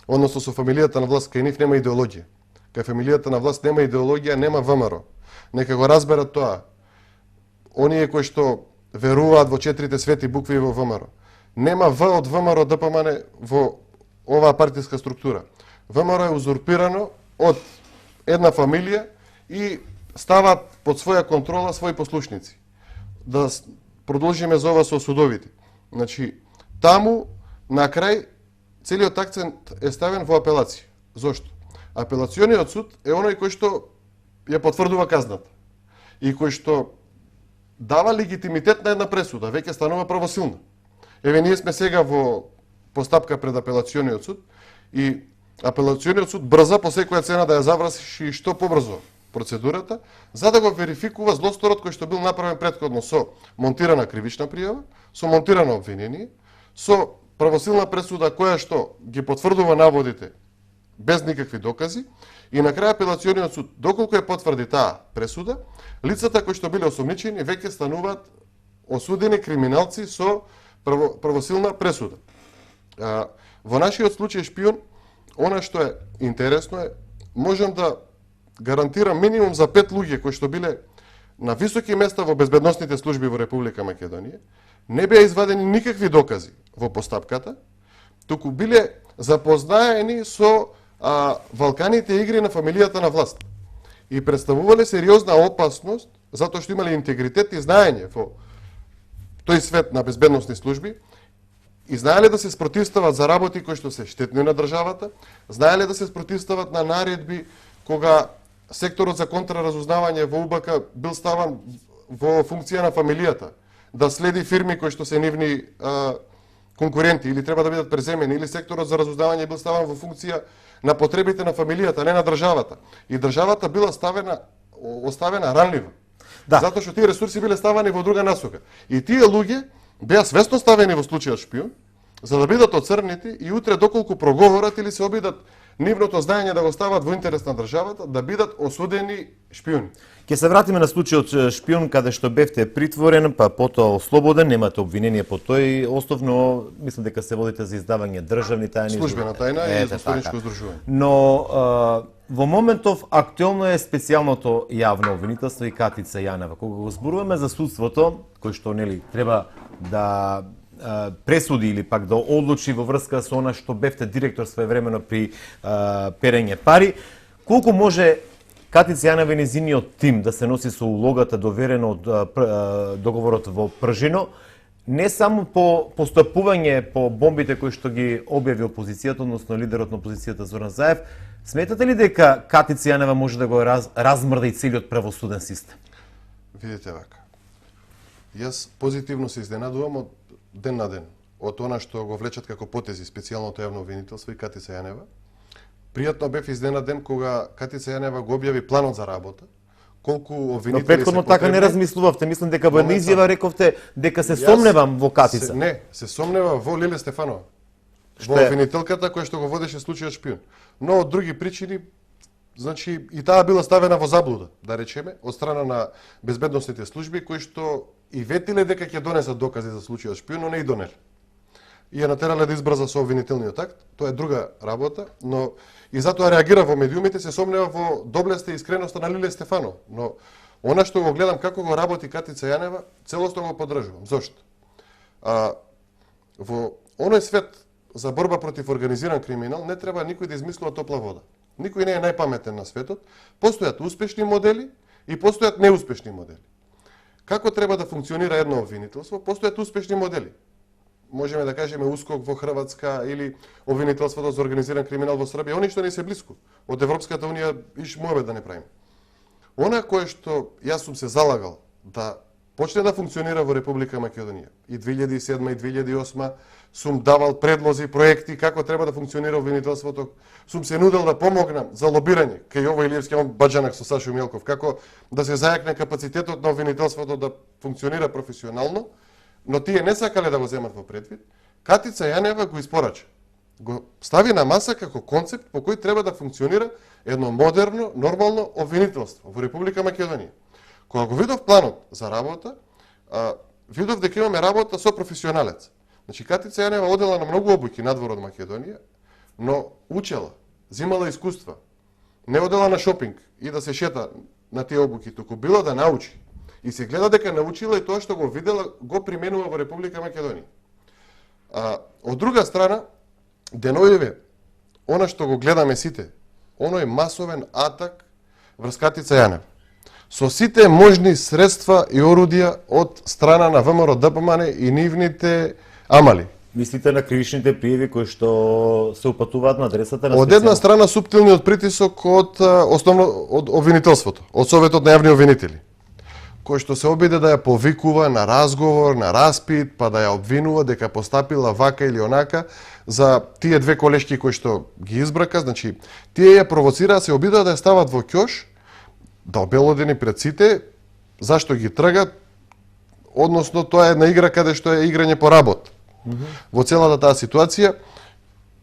односно со фамилијата на власт, кај нив нема идеологија. Кај фамилијата на власт нема идеологија, нема ВМРО. Нека го разберат тоа. Оние кои што веруваат во четирите свети букви во ВМРО. Нема В од ВМРО-ДПМН во оваа партиска структура. ВМРО е узурпирано од една фамилија и стават под своја контрола своји послушници. Да продолжиме за ова со судовите. Значи, таму, на крај, целиот акцент е ставен во апелација. Зошто? Апелациониот суд е оној кој што ја потврдува казната и кој што дава легитимитет на една пресуда, веќе станува правосилна. Еве, ние сме сега во постапка пред апелациониот суд и апелациониот суд брза по секоја цена да ја заврши што побрзо процедурата, за да го верификува злосторот кој што бил направен претходно со монтирана кривична пријава, со монтирано обвинение, со правосилна пресуда која што ги потврдува наводите без никакви докази и на крај апелациониот суд, доколку е потврди таа пресуда, лицата кои што биле осомничени веќе стануваат осудени криминалци со правосилна пресуда. Во нашиот случај шпион, она што е интересно е, можам да гарантирам минимум за 5 луѓе кои што биле на високи места во безбедносните служби во Република Македонија, не беа извадени никакви докази во постапката, туку биле запознаени со валканите игри на фамилијата на власт и представувале сериозна опасност затоа што имале интегритет и знаење во тој свет на безбедносни служби и знаеле да се спротивстават за работи кои што се штетни на државата, знаеле да се спротивстават на наредби кога секторот за контраразузнавање во УБК бил ставан во функција на фамилијата, да следи фирми кои што се нивни конкуренти или треба да бидат преземени, или секторот за разузнавање бил ставан во функција на потребите на фамилијата, не на државата. И државата била оставена ранлива. Да. Затоа што тие ресурси биле ставани во друга насока. И тие луѓе беа свесно ставени во случајот шпион, за да бидат оцрнети и утре доколку проговорат или се обидат нивното знаење да го стават во интерес на државата, да бидат осудени шпиони. Ќе се вратиме на случајот шпион, каде што бевте притворен, па потоа ослободен, немате обвинение по тој основ, но мислам дека се водите за издавање државни тајни. Службена тајна и за студенчко здружување. Но во моментов актуелно е специјалното јавно обвинителство и Катица Јанева. Кога го зборуваме за судството, кој што нели треба да пресуди или пак да одлучи во врска со она што бевте директор своевремено при перење пари, колку може Катица Јанева и незиниот тим да се носи со улогата доверена од договорот во Пржино, не само по постапување по бомбите кои што ги објави опозицијата, односно лидерот на опозицијата Зоран Заев, сметате ли дека Катица Јанева може да го размрда и целиот правосуден систем? Видите вака. Јас позитивно се изненадувам од ден на ден од она што го влечат како потези специјалното јавно обвинителство и Катица Јанева. Пријатно бев изненаден кога Катица Јанева го објави планот за работа, колку обвинители Но претходно така не размислувавте, мислам дека во една изјава рековте дека се сомневам во Катица. Не, се сомнева во Лиле Стефанова. Што Во е? обвинителката која што го водеше случајот шпион. Но од други причини, значи и таа била ставена во заблуда, да речеме, од страна на безбедносните служби кои што и ветиле дека ќе донесат докази за случајот шпион, но не и донеле. И ја натерале да избрза со обвинителниот акт, тоа е друга работа, но и затоа реагира во медиумите, се сомнева во доблеста и искреноста на Лиле Стефанов. Но она што го гледам како го работи Катица Јанева, целосно го поддржувам. Зошто? Во оној свет за борба против организиран криминал не треба никој да измислува топла вода. Никој не е најпаметен на светот. Постојат успешни модели и постојат неуспешни модели. Како треба да функционира едно обвинителство? Постојат успешни модели. Можеме да кажеме УСКОК во Хрватска или обвинителството за организиран криминал во Србија, они што не се блиску. Од Европската унија иш муабет да не правиме. Она кое што јас сум се залагал да почне да функционира во Република Македонија. И 2007 и 2008 сум давал предлози, проекти како треба да функционира обвинителството. Сум се нудел да помогнам за лобирање кај Јово Илиевски, он баџанак со Сашо Милков, како да се зајакне капацитетот на обвинителството да функционира професионално, но тие не сакале да го земат во предвид. Катица Јанева го испорача. Го стави на маса како концепт по кој треба да функционира едно модерно, нормално обвинителство во Република Македонија. Кога го видов планот за работа, видов дека имаме работа со професионалец. Значи, Катица Јанева одела на многу обуки надвор од Македонија, но учела, земала искуства. Не одела на шопинг и да се шета на тие обуки, туку била да научи. И се гледа дека научила и тоа што го видела, го применува во Република Македонија. Од друга страна, денојдеве, она што го гледаме сите, оној масовен атак врз Катица Јанева. Со сите можни средства и орудија од страна на ВМРО ДПМН и нивните амали. Мислите на кривичните пријави кои што се упатуваат на адресата на Од една страна суптилниот притисок од од обвинителството, од Советот на јавни обвинители, кој што се обиде да ја повикува на разговор, на распит, па да ја обвинува дека постапила вака или онака за тие две колешки кои што ги избрака, значи тие ја провоцираа, се обидаа да ја стават во ќош, да обелодени пред сите, зашто ги тргат, односно тоа е една игра каде што е играње по работ. Во целата таа ситуација,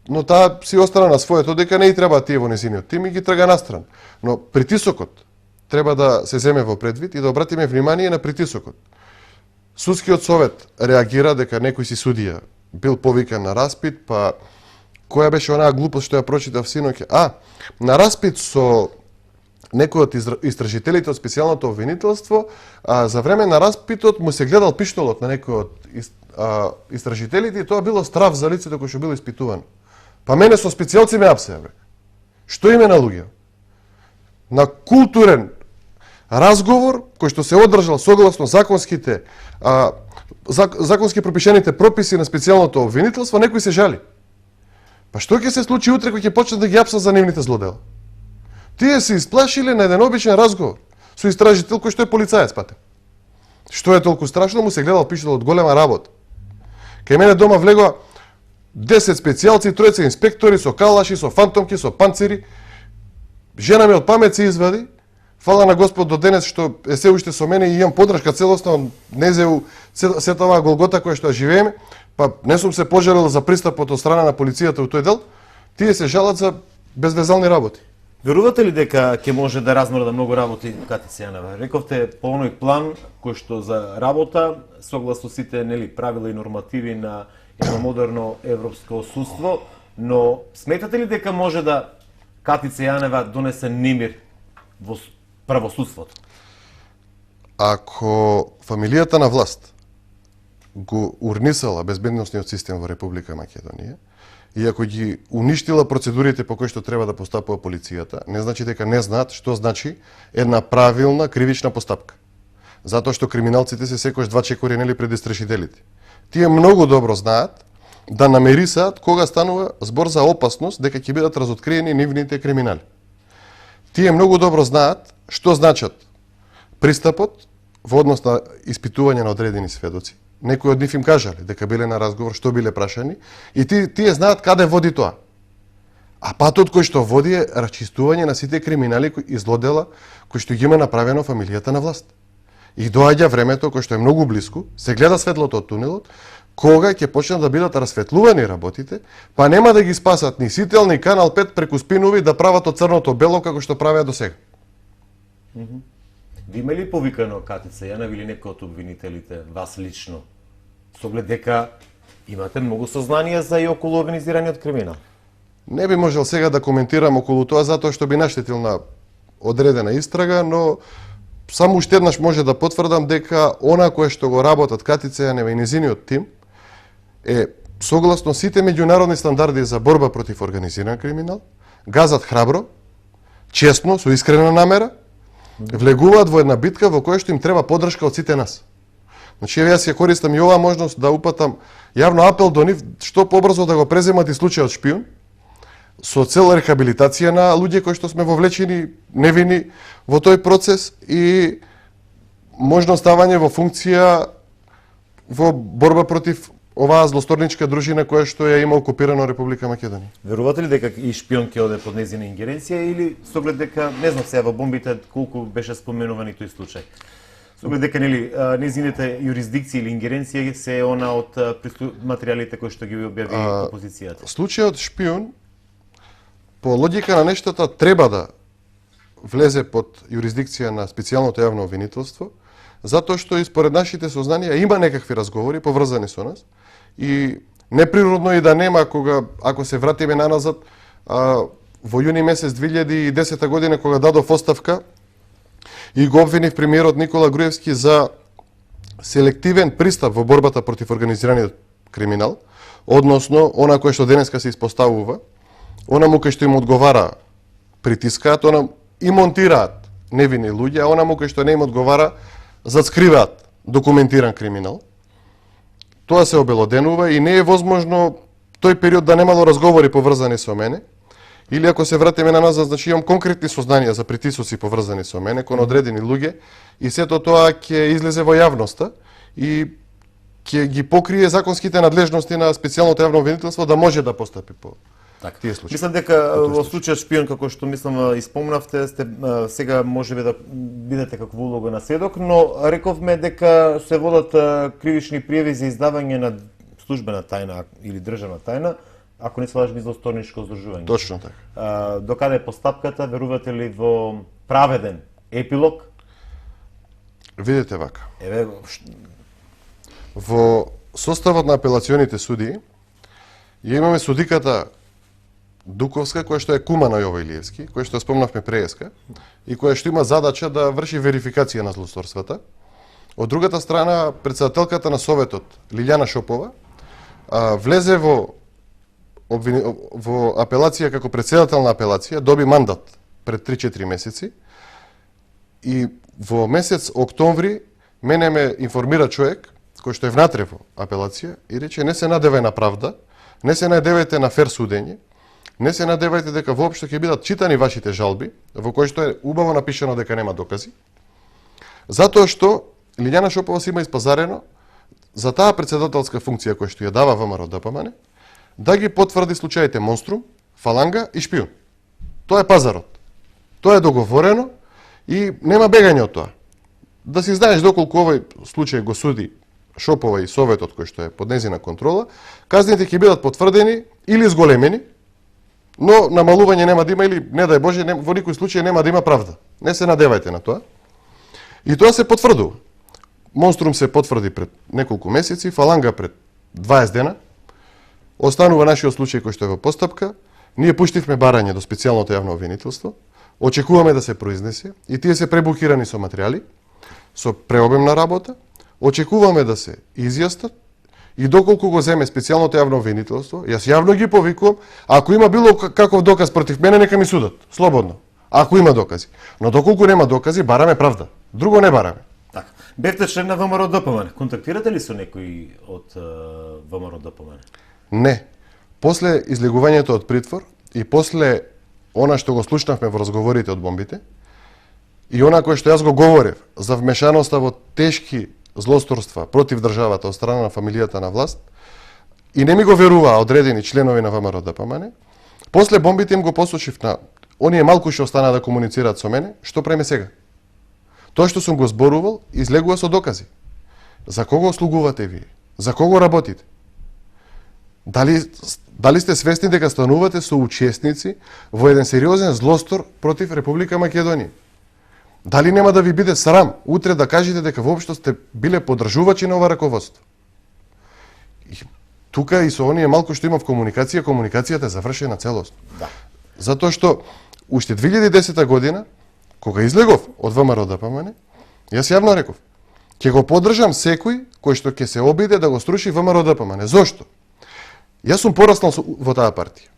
но таа си остана на своето дека не и треба тие во незиниот тим и ги трга настран. Но притисокот треба да се земе во предвид и да обратиме внимание на притисокот. Судскиот совет реагира дека некој си судија бил повикан на распит, па која беше онаа глупост што ја прочитав синоќ? На распит со некој од истражителите од специјалното обвинителство, за време на распитот му се гледал пиштолот на некој од истражителите и тоа било страв за лицето кој што било испитувано. Па мене со специјалци ме апсеа, бе. Што име на луѓе? На културен разговор кој што се одржал согласно законските законски пропишените прописи на специјалното обвинителство, некој се жали. Па што ќе се случи утре кога ќе почнат да ги апсат за нивните злодела? Тие се исплашиле на еден обичен разговор со истражител кој што е полицаец, пате. Што е толку страшно, му се гледал пиштол од голема работа. Кај мене дома влегоа 10 специјалци, тројца инспектори со калаши, со фантомки, со панцири. Жена ми од памет се извади. Фала на Господ до денес што е се уште со мене и имам подршка целосно, не зеу сета оваа голгота која што живееме, па не сум се пожалил за пристапот од страна на полицијата во тој дел. Тие се жалат за безвезални работи. Верувате ли дека ќе може да размрда многу работи Катица Јанева? Рековте по оној план кој што за работа согласно сите правила и нормативи на едно модерно европско судство, но сметате ли дека може да Катица Јанева донесе немир во правосудството? Ако фамилијата на власт го урнисала безбедносниот систем во Република Македонија и ако ги уништила процедурите по кои што треба да постапува полицијата, не значи дека не знаат што значи една правилна кривична постапка. Затоа што криминалците се секојаш два чекори нели пред истрашителите. Тие многу добро знаат да намерисаат кога станува збор за опасност дека ќе бидат разоткриени нивните криминали. Тие многу добро знаат што значат пристапот во однос на испитување на одредени сведоци. Некои од нив им кажале дека биле на разговор, што биле прашани и тие знаат каде води тоа. А патот кој што води е расчистување на сите криминали и злодела кои што ги има направено фамилијата на власт. И доаѓа времето кој што е многу блиску, се гледа светлото од тунелот, кога ќе почнат да бидат расветлувани работите, па нема да ги спасат ни Сител, ни Канал 5 преку спинови да прават од црното бело како што правеа до сега. Ви има ли повикано КТЦ, Јанав или некој од обвинителите, вас лично, со оглед дека имате многу сознание за и околу организираниот криминал? Не би можел сега да коментирам околу тоа затоа што би наштетил на одредена истрага, но само уште еднаш може да потврдам дека она кое што го работат КТЦ Јанев и незиниот тим е согласно сите меѓународни стандарди за борба против организиран криминал, газат храбро, честно, со искрена намера, влегуваат во една битка во која што им треба поддршка од сите нас. Значи, јас ја користам и оваа можност да упатам јавно апел до нив што побрзо да го преземат и случајот шпион, со цел рехабилитација на луѓе кои што сме вовлечени невини во тој процес и можно ставање во функција во борба против оваа злосторничка дружина која што ја има окупирано Република Македонија. Верувате ли дека и шпион ќе оде под незина ингеренција или со оглед дека не знам сега во бомбите колку беше споменувани тој случај? Со оглед дека нели незините юрисдикција или ингеренција се она од материјалите кои што ги објави опозицијата. Случајот шпион по логика на нештата треба да влезе под юрисдикција на специјалното јавно обвинителство, затоа што и според нашите сознанија има некакви разговори поврзани со нас и неприродно и да нема кога, ако се вратиме наназад, во јуни месец 2010 година кога дадов оставка и го обвинив премиерот Никола Груевски за селективен пристап во борбата против организираниот криминал, односно она кое што денеска се испоставува, онаму кај што им одговара притискаат, и монтираат невини луѓе, а онаму кај што не им одговара зацкриваат документиран криминал. Тоа се обелоденува и не е возможно тој период да немало разговори поврзани со мене. Или ако се вратиме на назад, значи имам конкретни сознанија за притисоци поврзани со мене кон одредени луѓе и сето тоа ќе излезе во јавноста и ќе ги покрие законските надлежности на специјалното јавно обвинителство да може да постапи по тие случаи. Мислам дека во случајот шпион, како што мислам испомнавте, сте сега можеби да бидете како улога на сведок, но рековме дека се водат кривични пријави за издавање на службена тајна или државна тајна, ако не се лажи злосторничко здружување. Точно така. Докаде е постапката, верувате ли во праведен епилог? Видете вака. Еве во составот на апелационите судии ја имаме судиката Дуковска, која што е кума на Јово Илиевски, која што спомнавме преска, и која што има задача да врши верификација на злосторствата. Од другата страна, претседателката на Советот, Лилјана Шопова, влезе во апелација како претседател на апелација, доби мандат пред 3-4 месеци и во месец октомври мене ме информира човек кој што е внатре во апелација и рече не се надевај на правда, не се надевајте на фер судење, не се надевајте дека воопшто ќе бидат читани вашите жалби, во кои што е убаво напишано дека нема докази, затоа што Лилјана Шопова си има испазарено за таа претседателска функција која што ја дава ВМРО ДПМН, да ги потврди случаите Монструм, Фаланга и Шпион. Тоа е пазарот. Тоа е договорено и нема бегање од тоа. Да си знаеш доколку овој случај го суди Шопова и Советот кој што е под незина контрола, казните ќе бидат потврдени или зголемени, но намалување нема да има или, не дај Боже, во никој случај нема да има правда. Не се надевајте на тоа. И тоа се потврдува. Монструм се потврди пред неколку месеци, Фаланга пред 20 дена. Останува нашиот случај кој што е во постапка. Ние пуштивме барање до специјалното јавно обвинителство. Очекуваме да се произнесе и тие се пребукирани со материјали, со преобемна работа. Очекуваме да се изјаснат и доколку го земе специјалното јавно обвинителство, јас јавно ги повикувам, ако има било каков доказ против мене, нека ми судат, слободно. Ако има докази. Но доколку нема докази, бараме правда. Друго не бараме. Така. Бевте член на ВМРО ДПМН. Контактирате ли со некој од ВМРО ДПМН? Не. После излегувањето од притвор и после она што го слушнавме во разговорите од бомбите, и она кое што јас го говорев за вмешаноста во тешки злосторства против државата од страна на фамилијата на власт, и не ми го веруваа одредени членови на ВМРО ДПМН, после бомбите им го посочив на оние малку што останаа да комуницираат со мене, што преме сега? Тоа што сум го зборувал, излегува со докази. За кого слугувате вие? За кого работите? Дали сте свесни дека станувате со учесници во еден сериозен злостор против Република Македонија? Дали нема да ви биде срам утре да кажете дека воопшто сте биле подржувачи на ова раководство? И тука и со оние малку што имав комуникација, комуникацијата е завршена целосно. Да. Затоа што уште 2010 година, кога излегов од ВМРО ДПМН, јас јавно реков, ќе го поддржам секој кој што ќе се обиде да го струши ВМРО ДПМН. Зошто? Јас сум пораснал во таа партија.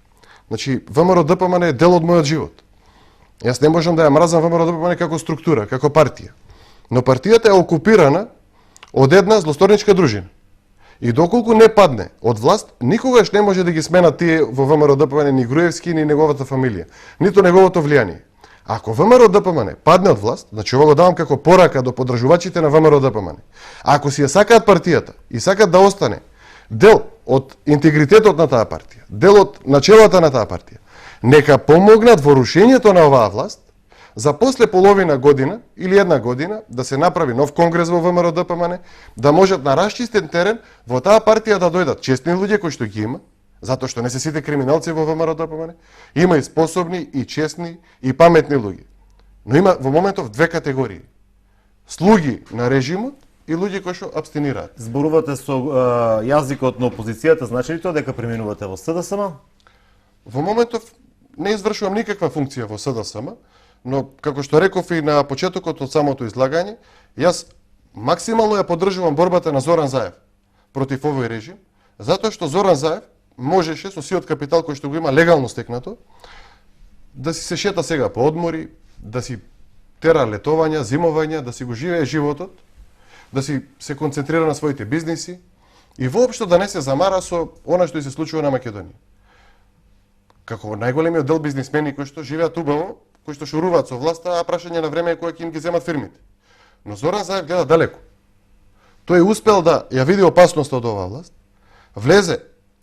Значи, ВМРО ДПМН е дел од мојот живот. Јас не можам да ја мразам ВМРО ДПМН како структура, како партија. Но партијата е окупирана од една злосторничка дружина. И доколку не падне од власт, никогаш не може да ги смена тие во ВМРО ДПМН ни Груевски, ни неговата фамилија, ниту неговото влијание. Ако ВМРО ДПМН падне од власт, значи ова го давам како порака до поддржувачите на ВМРО ДПМН. Ако си ја сакаат партијата и сакаат да остане дел од интегритетот на таа партија, дел од начелата на таа партија, нека помогнат во рушењето на оваа власт, за после половина година или една година да се направи нов конгрес во ВМРО ДПМН, да можат на расчистен терен во таа партија да дојдат честни луѓе кои што ги има, затоа што не се сите криминалци во ВМРО ДПМН, има и способни, и честни, и паметни луѓе. Но има во моментов две категории. Слуги на режимот и луѓе кои што абстинираат. Зборувате со јазикот на опозицијата, значи ли тоа дека преминувате во СДСМ? Во моментов не извршувам никаква функција во СДСМ, но како што реков и на почетокот од самото излагање, јас максимално ја поддржувам борбата на Зоран Заев против овој режим, затоа што Зоран Заев можеше со сиот капитал кој што го има легално стекнато, да си се шета сега по одмори, да си тера летовања, зимовања, да си го живее животот, да си се концентрира на своите бизниси и воопшто да не се замара со она што и се случува на Македонија. Како најголемиот дел бизнисмени кои што живеат убаво, кои што шуруваат со власта, а прашање на време е кој ќе им ги земат фирмите. Но Зоран Заев гледа далеко. Тој успел да ја види опасноста од оваа власт, влезе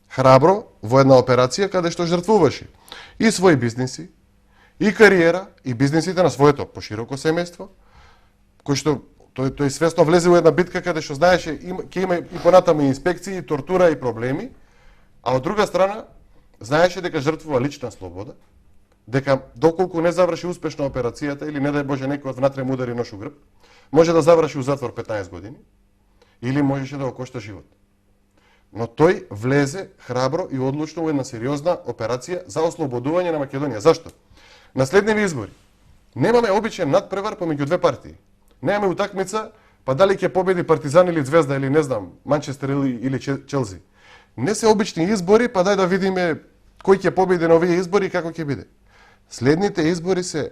храбро во една операција каде што жртвуваше и своји бизниси, и кариера, и бизнисите на своето пошироко семејство, кој што тој свесно влезе во една битка каде што знаеше ќе има и понатаму инспекции, тортура и проблеми, а од друга страна знаеше дека жртвува лична слобода, дека доколку не заврши успешно операцијата или не дај Боже некој од внатре му удари нош у грб, може да заврши у затвор 15 години или можеше да го кошта живот. Но тој влезе храбро и одлучно во една сериозна операција за ослободување на Македонија. Зашто? На следниви избори немаме обичен надпревар помеѓу две партии. Немаме утакмица, па дали ќе победи Партизан или Звезда или не знам, Манчестер или Челси. Не се обични избори, па дај да видиме кој ќе победи на овие избори и како ќе биде. Следните избори се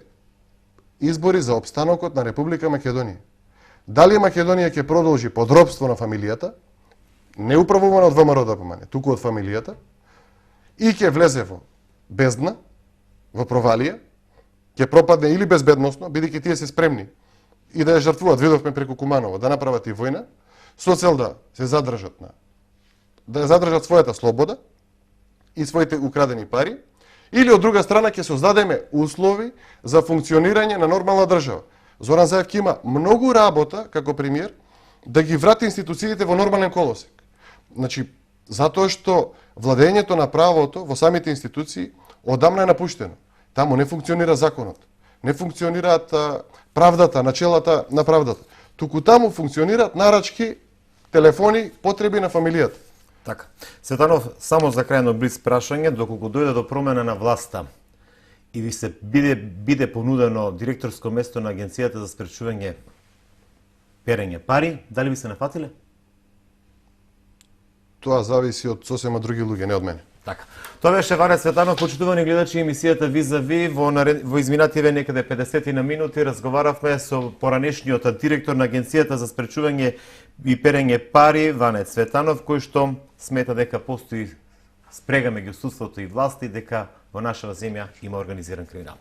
избори за опстанокот на Република Македонија. Дали Македонија ќе продолжи под робство на фамилијата, не управувана од ВМРО ДПМН, туку од фамилијата, и ќе влезе во бездна, во провалија, ќе пропадне или безбедносно, бидејќи тие се спремни и да ја жртвуваат, видовме преку Куманово, да направат и војна, со цел да се задржат да ја задржат својата слобода и своите украдени пари, или од друга страна ќе создадеме услови за функционирање на нормална држава. Зоран Заев ќе има многу работа како премиер да ги врати институциите во нормален колосек. Значи, затоа што владењето на правото во самите институции одамна е напуштено. Таму не функционира законот, не функционираат правдата, начелата на правдата. Туку таму функционираат нарачки, телефони, потреби на фамилијата. Така. Цветанов, само за крајно близ прашање, доколку дојде до промена на власта и ви се биде понудено директорско место на Агенцијата за спречување перење пари, дали би се нафатиле? тоа зависи од сосема други луѓе, не од мене. Така. Тоа беше Ване Цветанов, почитувани гледачи емисијата Визави. Во изминативе некаде 50 на минути разговаравме со поранешниот директор на Агенцијата за спречување и перење пари, Ване Цветанов, кој што смета дека постои спрега меѓу судството и власти, дека во нашава земја има организиран криминал.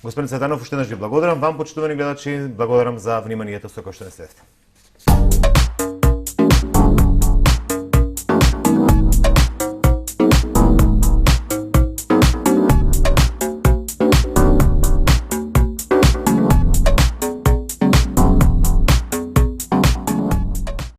Господин Цветанов, уште еднаш ви благодарам. Вам, почитувани гледачи, благодарам за вниманието со кој што не следите.